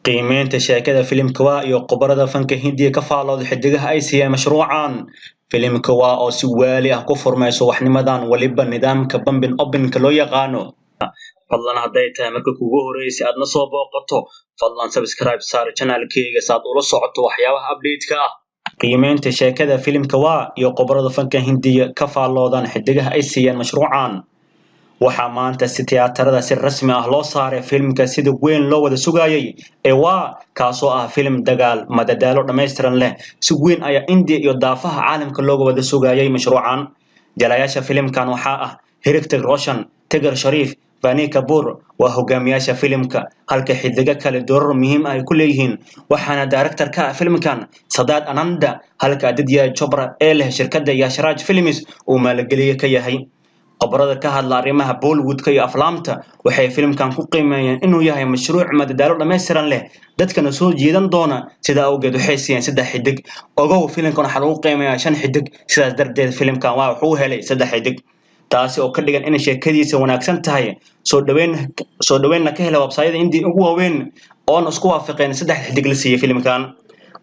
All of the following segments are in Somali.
qiimeynta sheekada filimka waa iyo khubarada fanka Hindiya ka faalooda xidigaha ay siiyeen mashruucan. Filimka waa oo si waali ah ku furmayso waxnimadan waliba nidaamka bambin openka loo yaqaano. Fadlan hadday tahay marka kugu horeysay aad na soo booqato, fadlan subscribe saar channelkayga si aad ula socoto waxyaabaha update-ka ah. qiimeynta sheekada filimka waa iyo khubarada fanka Hindiya ka faaloodan xidigaha ay siiyeen mashruucan. waxaa maanta si tiyaatarada si rasmi ah loo saaray filimka sida weyn loo wada sugayay ee waa kaasoo ah filim dagaal madadaalo dhameystiran leh si weyn ayaa India iyo daafaha caalamka looga wada sugayay mashruucan. jalayaasha filimkan waxaa ah Hrithik Roshan, Tiger Sharif, Vaani Kapoor waa hogaamiyaasha filimka halka xidiga kale doorar muhiim ah ay ku leeyihiin. waxaana director ka ah filimkan Siddharth Ananda halka Aditya Chopra ee leh shirkadda Yash Raj Films uu maalgeliye ka yahay. khubarada ka hadla arrimaha Bollywood-ka iyo aflaamta waxay filimkan ku qiimeeyeen inuu yahay mashruuc madadaalo dhameystiran leh dadkana soo jeedan doona sida awgeed waxay siiyeen 3 xidig. ogow filimkan waxa lagu qiimeeyaa 5 xidig sidaas darteed filimkan waa wuxuu helay 3 xidig taasi oo ka dhigan in sheekadiisa wanaagsan tahay. soo dhaweyn ka helay website-yada India ugu waaweyn oo isku waafaqeen 3 xidig la siiyay filimkan.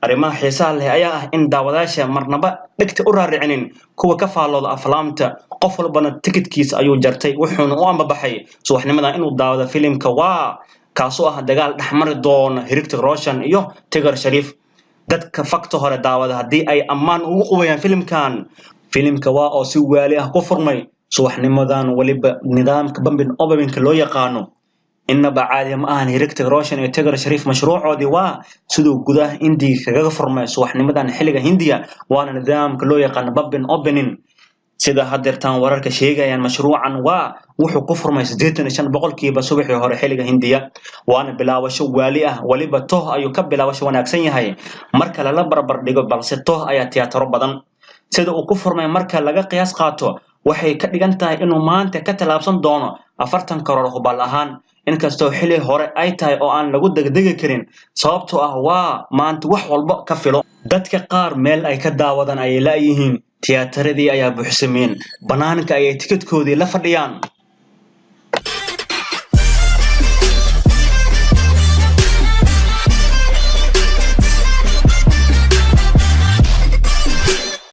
arrimaha xiisaha leh ayaa ah in daawadayaasha marnaba dhigta u raaricinin kuwa ka faalooda aflaamta qof walbana tikidkiisa ayuu jartay wuxuuna u ambabaxay subaxnimadan inuu daawado filimka waa kaasoo ah dagaal dhexmari doona Hrithik Roshan iyo Tiger Sharif. dadka fakta hore daawada haddii ay ammaan ugu qubayaan filimka waa oo si waali ah ku furmay subaxnimadan waliba nidaamka bambin openka loo yaqaano. inaba caadi ma ahan Hrithik Roshan iyo Tiger Sharif mashruucoodii waa sidoo gudaha India kaga furmay subaxnimadan xilliga Hindiya waana nidaamka loo yaqaan bambin opening. sida hadeertan wararka sheegayaan mashruucan waa wuxuu ku furmay 85% subaxii hore xilliga Hindiya waana bilaabasho waali ah waliba tooh ayuu ka bilaabasho wanaagsan yahay marka la barbar dhigo balse tooh ayaa tiyaataro badan. sida uu ku furmay marka laga qiyaas qaato waxay ka dhigan tahay inuu maanta ka talaabsan doono 40 karoor hubal ahaan inkastoo xilli hore ay tahay oo aan lagu degdegi karin sababtoo ah waa maanta wax walba ka filo. dadka qaar meel ay ka daawadaan ay la yihiin tiyaataradii ayaa buuxsameen banaanka ayay tikidkoodii la fadhiyaan.